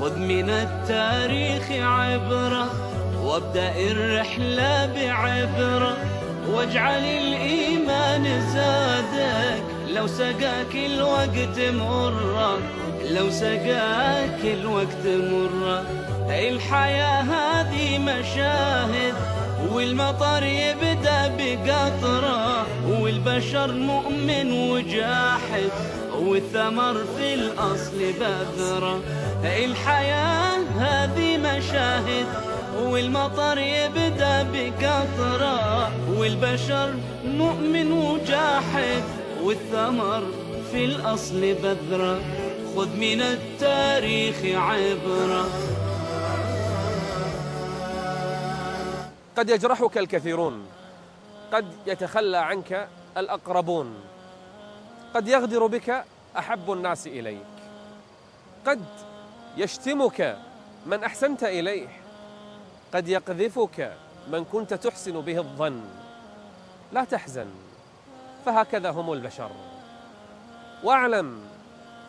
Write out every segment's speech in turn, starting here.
خذ من التاريخ عبرة وابدأ الرحلة بعبرة، واجعل الإيمان زادك لو سقاك الوقت مرة، لو سقاك الوقت مرة. الحياة هذه مشاهد والمطر يبدأ بقطرة، والبشر مؤمن وجاحد والثمر في الأصل بذرة. الحياة هذه مشاهد والمطر يبدأ بقطرة، والبشر مؤمن وجاحد والثمر في الأصل بذرة. خذ من التاريخ عبرة. قد يجرحك الكثيرون، قد يتخلى عنك الأقربون، قد يغدر بك أحب الناس إليك، قد يشتمك من أحسنت إليه، قد يقذفك من كنت تحسن به الظن. لا تحزن، فهكذا هم البشر. واعلم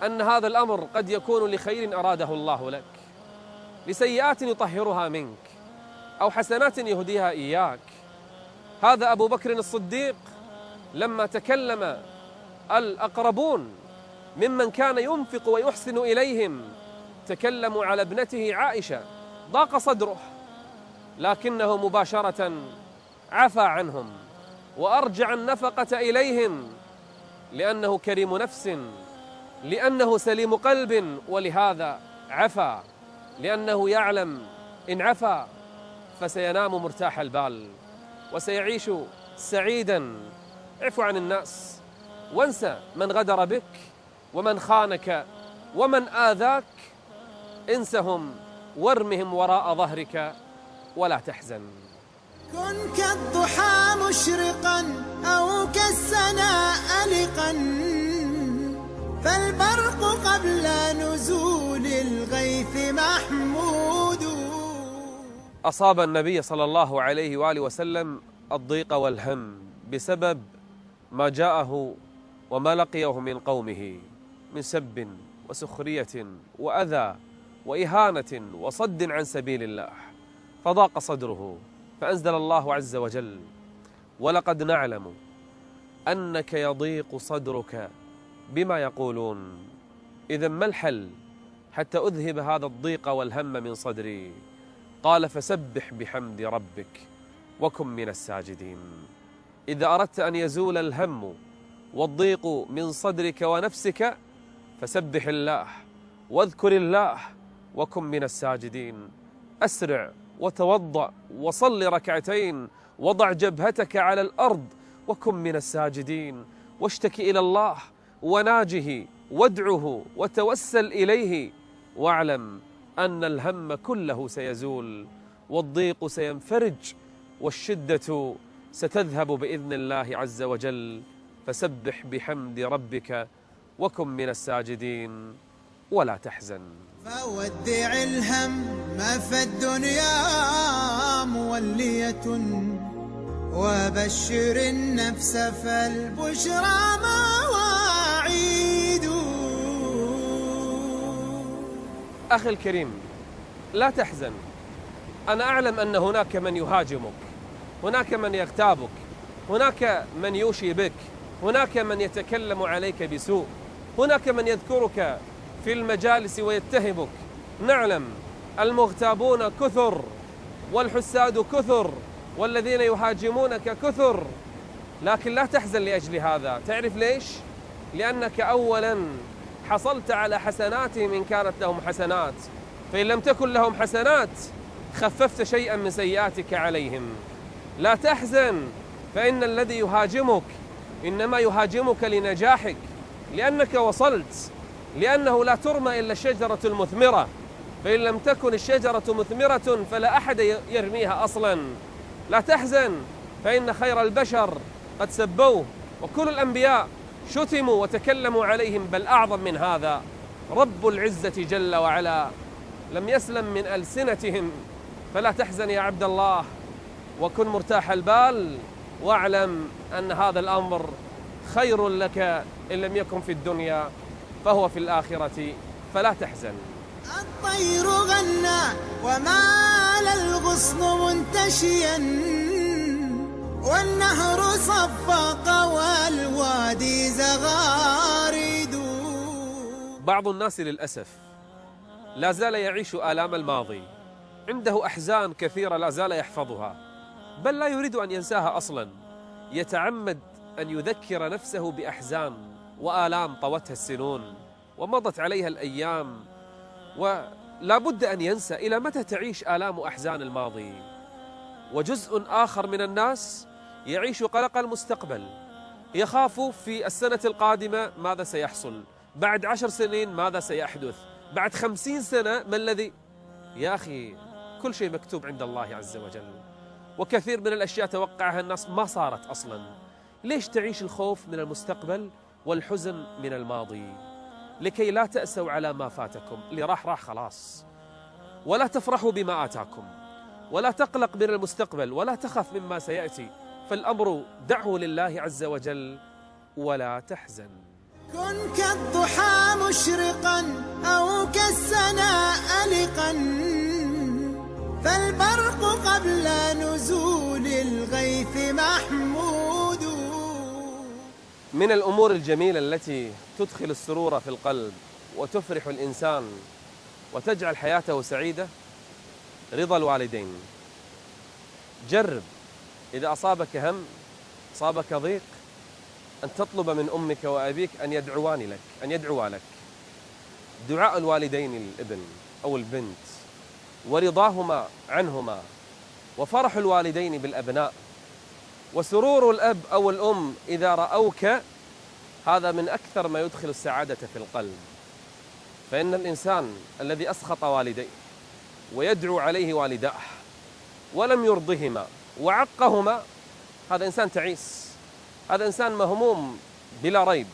أن هذا الأمر قد يكون لخير أراده الله لك، لسيئات يطهرها منك أو حسنات يهديها إياك. هذا أبو بكر الصديق لما تكلم الأقربون ممن كان ينفق ويحسن إليهم تكلموا على ابنته عائشة، ضاق صدره، لكنه مباشرة عفى عنهم وأرجع النفقة إليهم، لأنه كريم نفس، لأنه سليم قلب، ولهذا عفى، لأنه يعلم إن عفى فسينام مرتاح البال وسيعيش سعيدا. اعف عن الناس وانسى من غدر بك ومن خانك ومن آذاك، انسهم وارمهم وراء ظهرك ولا تحزن. كن كالضحى مشرقا أو كالسنا ألقا، فالبرق قبل نزول الغيث محمود. أصاب النبي صلى الله عليه وآله وسلم الضيق والهم بسبب ما جاءه وما لقيه من قومه من سب وسخرية وأذى وإهانة وصد عن سبيل الله، فضاق صدره، فأنزل الله عز وجل: ولقد نعلم أنك يضيق صدرك بما يقولون. إذن ما الحل حتى أذهب هذا الضيق والهم من صدري؟ قال: فسبح بحمد ربك وكن من الساجدين. إذا أردت أن يزول الهم والضيق من صدرك ونفسك فسبح الله واذكر الله وكن من الساجدين. أسرع وتوضأ وصل ركعتين، وضع جبهتك على الأرض وكن من الساجدين، واشتكي إلى الله وناجه وادعه وتوسل إليه، واعلم أن الهم كله سيزول، والضيق سينفرج، والشدة ستذهب بإذن الله عز وجل. فسبح بحمد ربك وكن من الساجدين ولا تحزن. فودع الهم فالدنيا مولية، وبشر النفس فالبشرى مواعيد. أخي الكريم، لا تحزن. أنا أعلم أن هناك من يهاجمك، هناك من يغتابك، هناك من يوشي بك، هناك من يتكلم عليك بسوء، هناك من يذكرك في المجالس ويتهمك. نعلم المغتابون كثر، والحساد كثر، والذين يهاجمونك كثر، لكن لا تحزن لأجل هذا. تعرف ليش؟ لأنك أولا حصلت على حسناتهم إن كانت لهم حسنات، فإن لم تكن لهم حسنات خففت شيئا من سيئاتك عليهم. لا تحزن، فإن الذي يهاجمك إنما يهاجمك لنجاحك، لأنك وصلت، لأنه لا ترمى إلا الشجرة المثمرة، فإن لم تكن الشجرة مثمرة فلا أحد يرميها أصلا. لا تحزن، فإن خير البشر قد سبوه، وكل الأنبياء شتموا وتكلموا عليهم، بل أعظم من هذا رب العزة جل وعلا لم يسلم من ألسنتهم. فلا تحزن يا عبد الله، وكن مرتاح البال، واعلم أن هذا الأمر خير لك إن لم يكن في الدنيا فهو في الآخرة، فلا تحزن. الطير غنى ومال الغصن منتشيا، والنهر صفق والوادي زغاريد. بعض الناس للأسف لا زال يعيش آلام الماضي، عنده أحزان كثيرة لا زال يحفظها، بل لا يريد أن ينساها أصلا، يتعمد أن يذكر نفسه بأحزان وآلام طوتها السنون ومضت عليها الأيام، ولا بد أن ينسى. إلى متى تعيش آلام وأحزان الماضي؟ وجزء آخر من الناس يعيش قلق المستقبل، يخاف في السنة القادمة ماذا سيحصل، بعد 10 سنين ماذا سيحدث، بعد 50 سنة ما الذي. يا أخي كل شيء مكتوب عند الله عز وجل، وكثير من الأشياء توقعها الناس ما صارت أصلا. ليش تعيش الخوف من المستقبل والحزن من الماضي؟ لكي لا تأسوا على ما فاتكم، اللي راح خلاص، ولا تفرحوا بما آتاكم، ولا تقلق من المستقبل، ولا تخف مما سيأتي، فالأمر دعه لله عز وجل ولا تحزن. كن كالضحى مشرقا أو كالسنا ألقا، فالبرق قبل نزول الغيث محمود. من الأمور الجميلة التي تدخل السرور في القلب وتفرح الإنسان وتجعل حياته سعيدة رضا الوالدين. جرب إذا أصابك هم، أصابك ضيق، أن تطلب من أمك وأبيك أن يدعوا لك. دعاء الوالدين للابن أو البنت ورضاهما عنهما، وفرح الوالدين بالأبناء، وسرور الأب أو الأم إذا رأوك، هذا من أكثر ما يدخل السعادة في القلب. فإن الإنسان الذي أسخط والديه ويدعو عليه والداه ولم يرضهما وعقهما، هذا إنسان تعيس، هذا إنسان مهموم بلا ريب.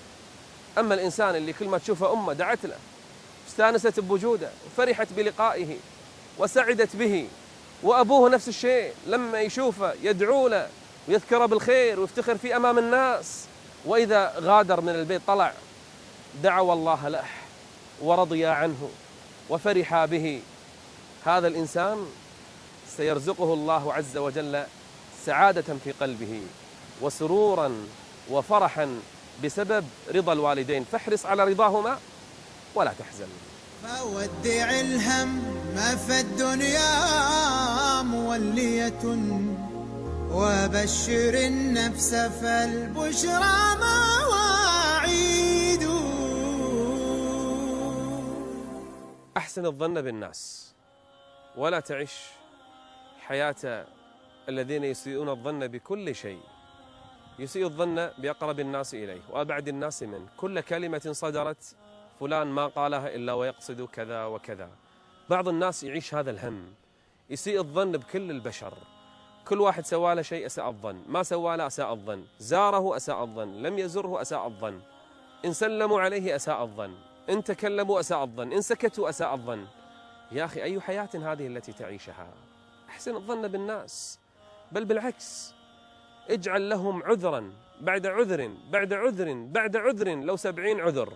أما الإنسان اللي كل ما تشوفه أمه دعت له، استانست بوجوده وفرحت بلقائه وسعدت به، وأبوه نفس الشيء لما يشوفه يدعو له ويذكره بالخير ويفتخر فيه أمام الناس، وإذا غادر من البيت طلع دعوا الله له ورضيا عنه وفرحا به، هذا الإنسان سيرزقه الله عز وجل سعادة في قلبه وسرورا وفرحا بسبب رضا الوالدين، فاحرص على رضاهما ولا تحزن. فودع الهم فالدنيا مولية، وبشر النفس فالبشرى مواعيد. أحسن الظن بالناس ولا تعش حياة الذين يسيئون الظن بكل شيء. يسيء الظن بأقرب الناس إليه وأبعد الناس منه، كل كلمة صدرت فلان ما قالها إلا ويقصد كذا وكذا. بعض الناس يعيش هذا الهم، يسيء الظن بكل البشر، كل واحد سوى له شيء أساء الظن، ما سوى له أساء الظن، زاره أساء الظن، لم يزره أساء الظن، إن سلموا عليه أساء الظن، إن تكلموا أساء الظن، إن سكتوا أساء الظن. يا أخي أي حياة هذه التي تعيشها؟ أحسن الظن بالناس، بل بالعكس اجعل لهم عذرا بعد عذر بعد عذر بعد عذر، لو 70 عذر،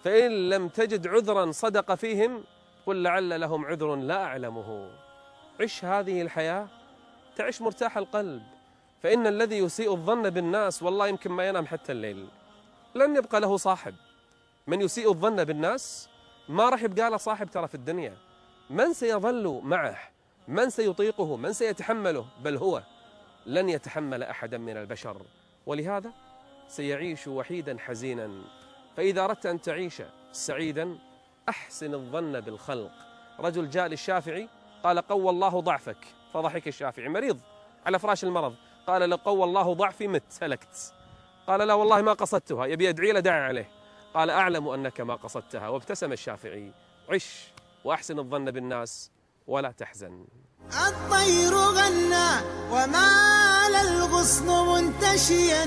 فإن لم تجد عذرا صدق فيهم قل لعل لهم عذر لا أعلمه. عش هذه الحياة تعيش مرتاح القلب، فإن الذي يسيء الظن بالناس والله يمكن ما ينام حتى الليل، لن يبقى له صاحب. من يسيء الظن بالناس ما راح يبقى له صاحب ترى في الدنيا. من سيظل معه؟ من سيطيقه؟ من سيتحمله؟ بل هو لن يتحمل أحدا من البشر، ولهذا سيعيش وحيدا حزينا. فإذا أردت أن تعيش سعيدا أحسن الظن بالخلق. رجل جاء للشافعي قال قوى الله ضعفك، فضحك الشافعي، مريض على فراش المرض، قال لو قوى الله ضعفي مت هلكت. قال لا والله ما قصدتها، يبي يدعي له داعي عليه، قال أعلم أنك ما قصدتها، وابتسم الشافعي. عش وأحسن الظن بالناس ولا تحزن. الطير غنى ومال الغصن منتشيا،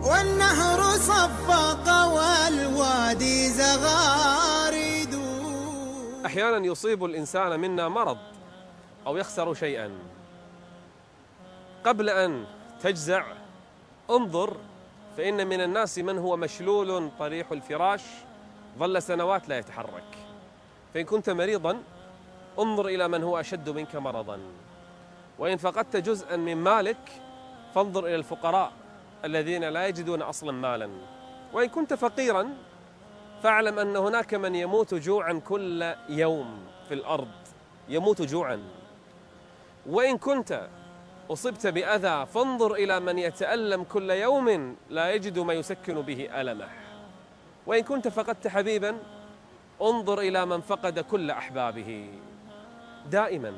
والنهر صفق والوادي زغاريد. أحيانا يصيب الإنسان منا مرض أو يخسر شيئا، قبل أن تجزع انظر، فإن من الناس من هو مشلول طريح الفراش ظل سنوات لا يتحرك، فإن كنت مريضا انظر إلى من هو أشد منك مرضا، وإن فقدت جزءا من مالك فانظر إلى الفقراء الذين لا يجدون أصلا مالا، وإن كنت فقيرا فاعلم أن هناك من يموت جوعا كل يوم في الأرض، يموت جوعا. وإن كنت أصبت بأذى فانظر إلى من يتألم كل يوم لا يجد ما يسكن به ألمه. وإن كنت فقدت حبيبا انظر إلى من فقد كل أحبابه. دائما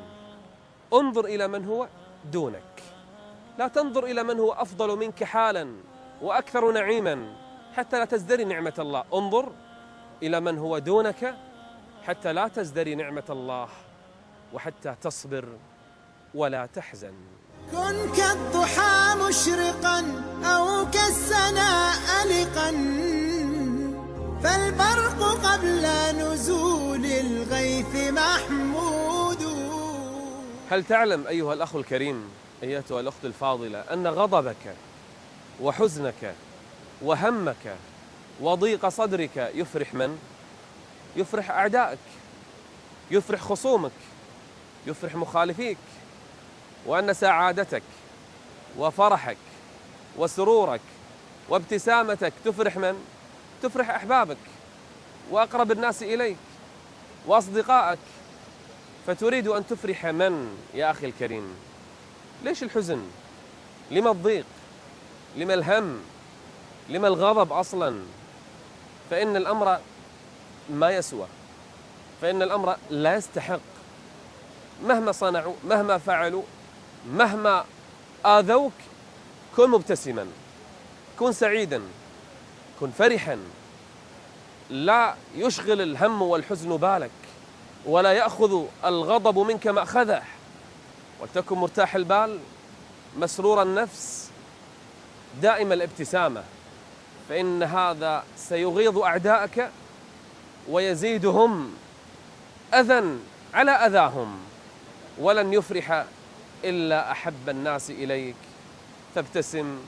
انظر إلى من هو دونك، لا تنظر إلى من هو أفضل منك حالا وأكثر نعيما حتى لا تزدري نعمة الله، انظر إلى من هو دونك حتى لا تزدري نعمة الله وحتى تصبر ولا تحزن. كن كالضحى مشرقا أو كالسنا ألقا، فالبرق قبل نزول الغيث محمود. هل تعلم أيها الأخ الكريم، أيتها الأخت الفاضلة، أن غضبك وحزنك وهمك وضيق صدرك يفرح من؟ يفرح أعدائك، يفرح خصومك، يفرح مخالفيك، وأن سعادتك وفرحك وسرورك وابتسامتك تفرح من؟ تفرح أحبابك وأقرب الناس إليك وأصدقائك. فتريد أن تفرح من يا أخي الكريم؟ ليش الحزن؟ لما الضيق؟ لما الهم؟ لما الغضب أصلا؟ فإن الأمر ما يسوى، فإن الأمر لا يستحق. مهما صنعوا، مهما فعلوا، مهما آذوك، كن مبتسما، كن سعيدا، كن فرحا، لا يشغل الهم والحزن بالك، ولا يأخذ الغضب منك مأخذه، وتكن مرتاح البال مسرور النفس دائم الابتسامة، فإن هذا سيغيظ أعداءك ويزيدهم أذى على أذاهم، ولن يفرح إلا أحب الناس إليك، فابتسم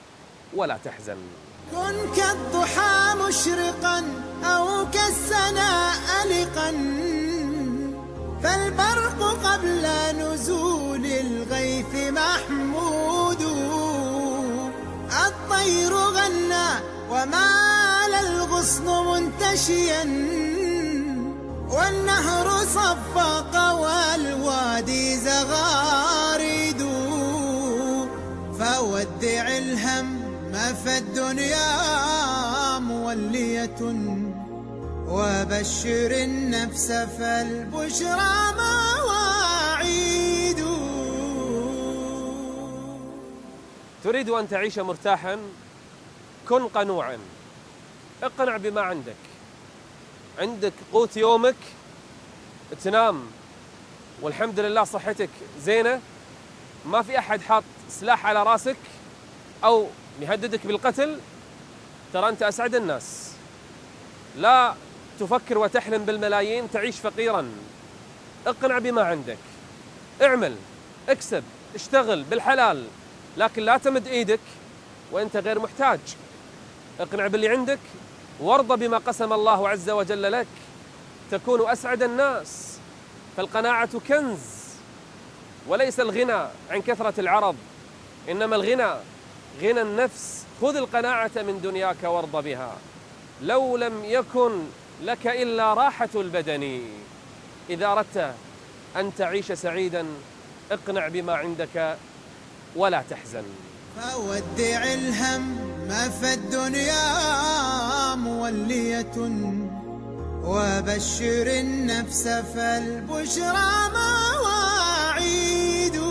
ولا تحزن. كن كالضحى مشرقا أو كالسنا ألقا، فالبرق قبل نزول الغيث محمود. الطير غنى ومال الغصن منتشيا، والنهر صفق والوادي زغاريد. فودع الهم فالدنيا مولية، وبشر النفس فالبشرى مواعيد. تريد أن تعيش مرتاحا؟ كن قنوعا، اقنع بما عندك. عندك قوت يومك، تنام والحمد لله صحتك زينة، ما في أحد حاط سلاح على راسك أو يهددك بالقتل، ترى أنت أسعد الناس. لا تفكر وتحلم بالملايين، تعيش فقيرا. اقنع بما عندك، اعمل، اكسب، اشتغل بالحلال، لكن لا تمد ايدك وانت غير محتاج. اقنع باللي عندك وارضى بما قسم الله عز وجل لك، تكون أسعد الناس. فالقناعة كنز، وليس الغنى عن كثرة العرض، إنما الغنى غنى النفس. خذ القناعة من دنياك وارضى بها، لو لم يكن لك إلا راحة البدن. إذا أردت أن تعيش سعيدا اقنع بما عندك ولا تحزن. فودع الهم فالدنيا مولية، وبشر النفس فالبشرى مواعيد.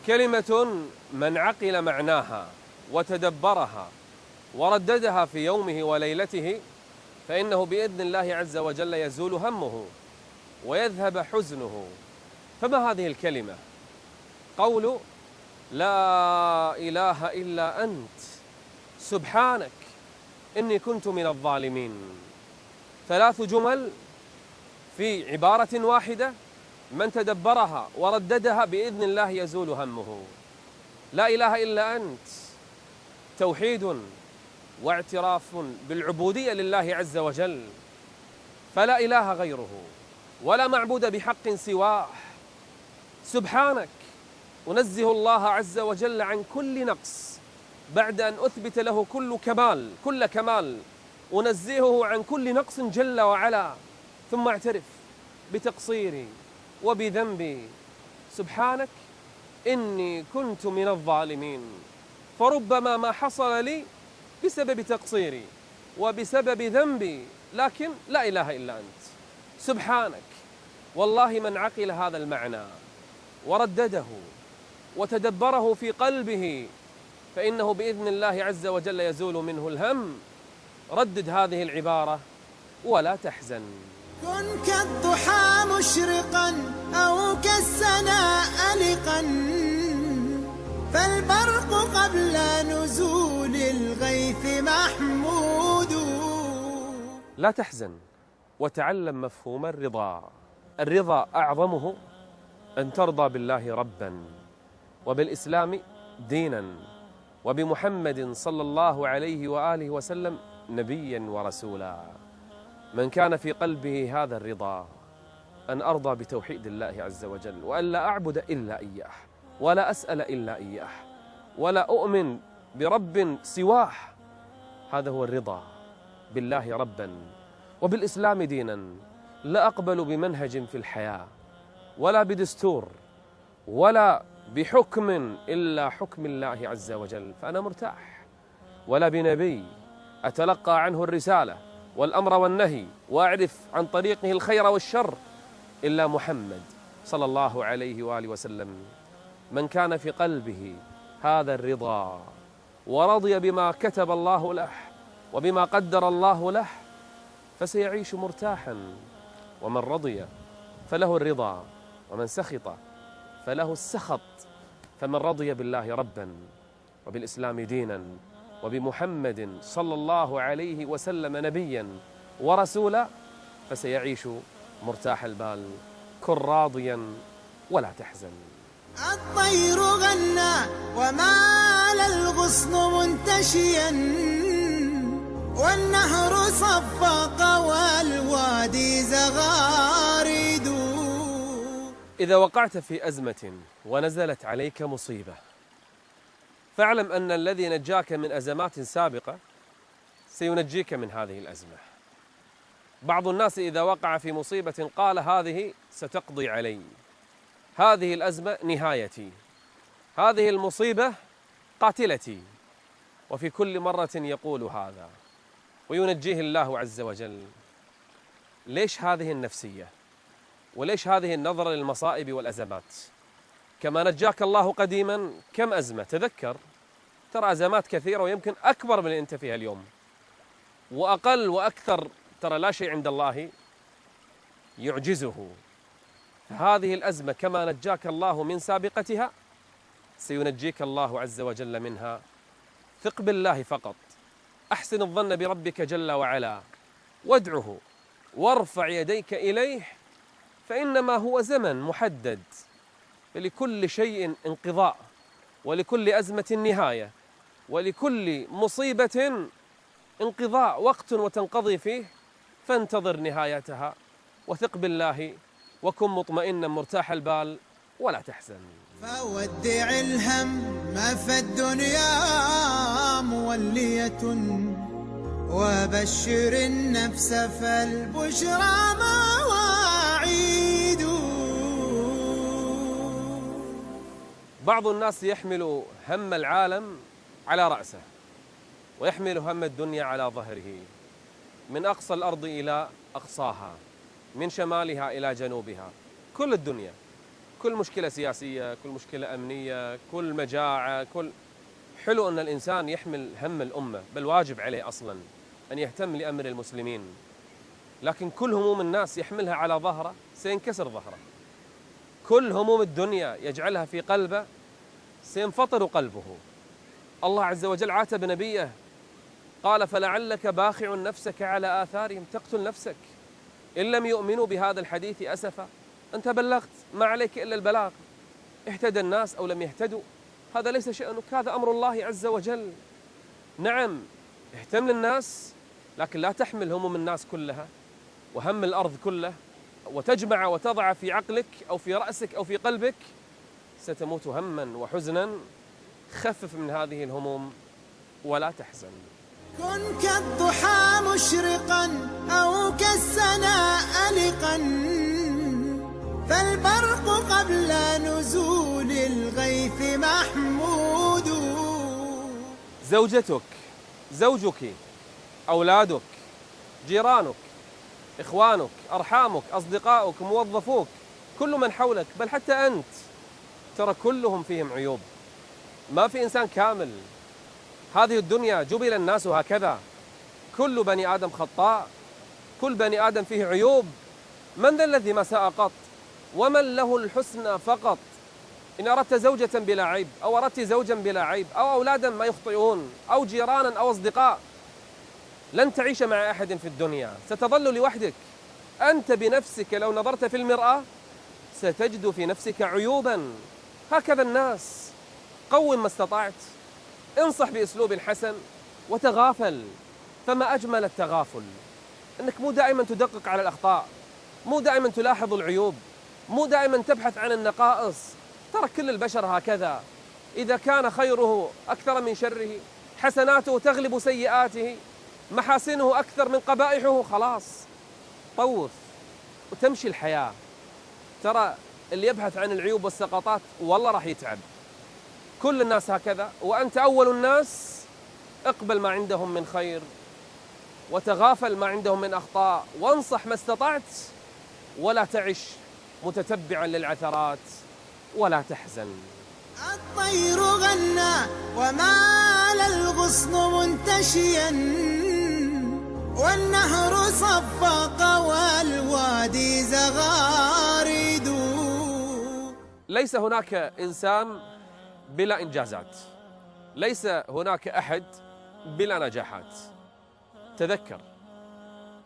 كلمة من عقل معناها وتدبرها ورددها في يومه وليلته فإنه بإذن الله عز وجل يزول همه ويذهب حزنه. فما هذه الكلمة؟ قول لا إله إلا أنت سبحانك إني كنت من الظالمين. 3 جمل في عبارة واحدة، من تدبرها ورددها بإذن الله يزول همه. لا إله إلا أنت توحيد واعتراف بالعبودية لله عز وجل، فلا إله غيره ولا معبود بحق سواه. سبحانك، أنزه الله عز وجل عن كل نقص بعد أن أثبت له كل كمال أنزهه عن كل نقص جل وعلا، ثم أعترف بتقصيري وبذنبي. سبحانك إني كنت من الظالمين، فربما ما حصل لي بسبب تقصيري وبسبب ذنبي، لكن لا إله إلا أنت. سبحانك. والله من عقل هذا المعنى وردده وتدبره في قلبه فإنه بإذن الله عز وجل يزول منه الهم. ردد هذه العبارة: ولا تحزن. كن كالضحى مشرقا أو كالسنا ألقا، فالبرق قبل نزول الغيث محمود. لا تحزن، وتعلم مفهوم الرضا. الرضا أعظمه أن ترضى بالله ربا، وبالإسلام دينا، وبمحمد صلى الله عليه وآله وسلم نبيا ورسولا. من كان في قلبه هذا الرضا، أن أرضى بتوحيد الله عز وجل، وأن لا أعبد إلا إياه، ولا أسأل إلا إياه، ولا أؤمن برب سواه. هذا هو الرضا بالله ربا وبالإسلام دينا. لا أقبل بمنهج في الحياة ولا بدستور ولا بحكم إلا حكم الله عز وجل، فأنا مرتاح، ولا بنبي أتلقى عنه الرسالة والأمر والنهي وأعرف عن طريقه الخير والشر إلا محمد صلى الله عليه وآله وسلم. من كان في قلبه هذا الرضا ورضي بما كتب الله له وبما قدر الله له فسيعيش مرتاحا. ومن رضي فله الرضا، ومن سخط فله السخط. فمن رضي بالله ربا وبالإسلام دينا وبمحمد صلى الله عليه وسلم نبيا ورسولا فسيعيش مرتاح البال. كن راضيا ولا تحزن. الطير غنى ومال الغصن منتشيا، والنهر صفق والوادي زغاريد. إذا وقعت في أزمة ونزلت عليك مصيبة فاعلم أن الذي نجاك من أزمات سابقة سينجيك من هذه الأزمة. بعض الناس إذا وقع في مصيبة قال: هذه ستقضي علي، هذه الأزمة نهايتي، هذه المصيبة قاتلتي. وفي كل مرة يقول هذا وينجيه الله عز وجل. ليش هذه النفسية؟ وليش هذه النظرة للمصائب والأزمات؟ كما نجاك الله قديما كم أزمة، تذكر، ترى أزمات كثيرة ويمكن أكبر من اللي أنت فيها اليوم، وأقل وأكثر، ترى لا شيء عند الله يعجزه. هذه الأزمة كما نجاك الله من سابقتها سينجيك الله عز وجل منها. ثق بالله فقط، أحسن الظن بربك جل وعلا، وادعه وارفع يديك إليه، فإنما هو زمن محدد، لكل شيء انقضاء، ولكل أزمة نهاية، ولكل مصيبة انقضاء، وقت وتنقضي فيه، فانتظر نهايتها وثق بالله وكن مطمئنا مرتاح البال ولا تحزن. فودع الهم فالدنيا مولية، وبشر النفس فالبشرى مواعيد. بعض الناس يحمل هم العالم على رأسه ويحمل هم الدنيا على ظهره، من أقصى الأرض إلى أقصاها، من شمالها إلى جنوبها، كل الدنيا، كل مشكلة سياسية، كل مشكلة أمنية، كل مجاعة، حلو أن الإنسان يحمل هم الأمة، بل واجب عليه أصلا أن يهتم لأمر المسلمين، لكن كل هموم الناس يحملها على ظهره سينكسر ظهره. كل هموم الدنيا يجعلها في قلبه سينفطر قلبه. الله عز وجل عاتب نبيه قال: فلعلك باخع نفسك على آثارهم، تقتل نفسك إن لم يؤمنوا بهذا الحديث أسفا. أنت بلغت، ما عليك إلا البلاغ، اهتدى الناس أو لم يهتدوا هذا ليس شأنك، هذا أمر الله عز وجل. نعم اهتم للناس، لكن لا تحمل هموم الناس كلها وهم الأرض كله وتجمع وتضع في عقلك أو في رأسك أو في قلبك، ستموت هما وحزنا. خفف من هذه الهموم ولا تحزن. كن كالضحى مشرقا أو كالسنا ألقا، فالبرق قبل نزول الغيث محمود. زوجتك، زوجك، أولادك، جيرانك، إخوانك، أرحامك، أصدقائك، موظفوك، كل من حولك، بل حتى أنت، ترى كلهم فيهم عيوب. ما في إنسان كامل. هذه الدنيا جبل الناس هكذا، كل بني آدم خطاء، كل بني آدم فيه عيوب. من ذا الذي ما ساء قط؟ ومن له الحسنى فقط. إن أردت زوجة بلا عيب، أو أردت زوجا بلا عيب، أو أولادا ما يخطئون، أو جيرانا أو أصدقاء، لن تعيش مع أحد في الدنيا، ستظل لوحدك. أنت بنفسك لو نظرت في المرآة ستجد في نفسك عيوبا. هكذا الناس. قوم ما استطعت، انصح بأسلوب حسن وتغافل. فما أجمل التغافل، أنك مو دائما تدقق على الأخطاء، مو دائما تلاحظ العيوب، مو دائما تبحث عن النقائص. ترى كل البشر هكذا، إذا كان خيره أكثر من شره، حسناته تغلب سيئاته، محاسنه أكثر من قبائحه، خلاص طوف وتمشي الحياة. ترى اللي يبحث عن العيوب والسقطات والله راح يتعب. كل الناس هكذا وأنت أول الناس. اقبل ما عندهم من خير وتغافل ما عندهم من أخطاء، وانصح ما استطعت، ولا تعش متتبعا للعثرات، ولا تحزن. الطير غنى ومال الغصن منتشيا، والنهر صفق والوادي زغاريد. ليس هناك إنسان بلا إنجازات، ليس هناك أحد بلا نجاحات. تذكر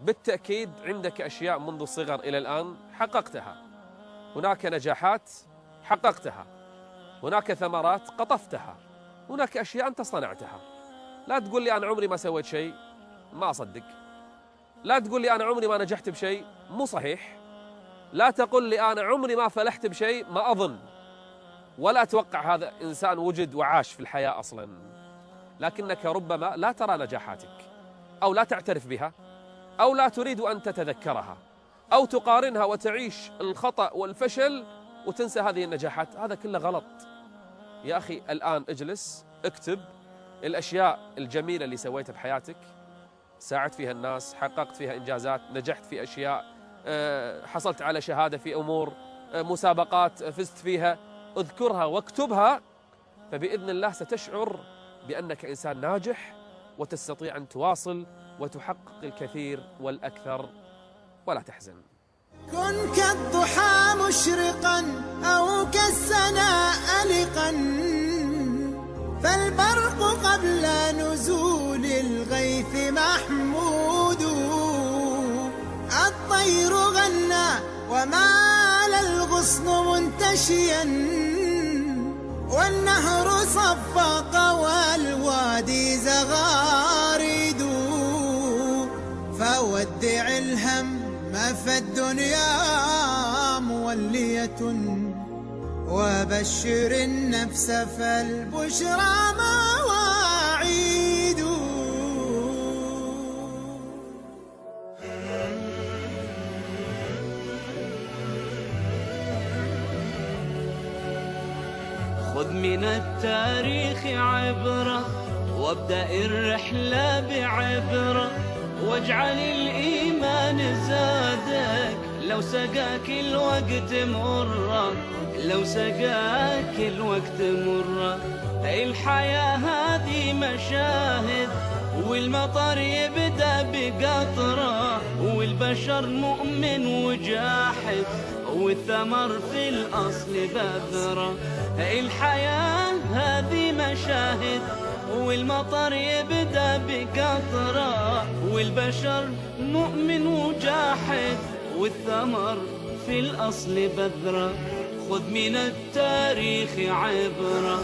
بالتأكيد عندك أشياء منذ الصغر إلى الآن حققتها، هناك نجاحات حققتها، هناك ثمرات قطفتها، هناك أشياء أنت صنعتها. لا تقول لي أنا عمري ما سويت شيء، ما أصدق. لا تقول لي أنا عمري ما نجحت بشيء، مو صحيح. لا تقول لي أنا عمري ما فلحت بشيء، ما أظن ولا أتوقع هذا إنسان وجد وعاش في الحياة أصلا. لكنك ربما لا ترى نجاحاتك، أو لا تعترف بها، أو لا تريد أن تتذكرها، أو تقارنها وتعيش الخطأ والفشل وتنسى هذه النجاحات. هذا كله غلط يا أخي. الآن اجلس اكتب الأشياء الجميلة اللي سويتها بحياتك، ساعدت فيها الناس، حققت فيها إنجازات، نجحت في أشياء، حصلت على شهادة في أمور، مسابقات فزت فيها، اذكرها واكتبها، فبإذن الله ستشعر بأنك إنسان ناجح وتستطيع أن تواصل وتحقق الكثير والأكثر، ولا تحزن. كن كالضحى مشرقا أو كالسنا ألقا، فالبرق قبل نزول الغيث محمود. الطير غنى ومال الغصن منتشيا، والنهر صفق والوادي زغاريد. فودع الهم فالدنيا مولية، وبشر النفس فالبشرى مواعيد. خذ من التاريخ عبرة، وابدأ الرحلة بعبرة، واجعل الإيمان زادك لو سقاك الوقت مرة، لو سقاك الوقت مرة. الحياة هذه مشاهد، والمطر يبدأ بقطرة، والبشر مؤمن وجاحد، والثمر في الأصل بذرة. الحياة هذه مشاهد، والمطر يبدأ بقطرة، والبشر مؤمن وجاحد، والثمر في الأصل بذرة. خذ من التاريخ عبرة،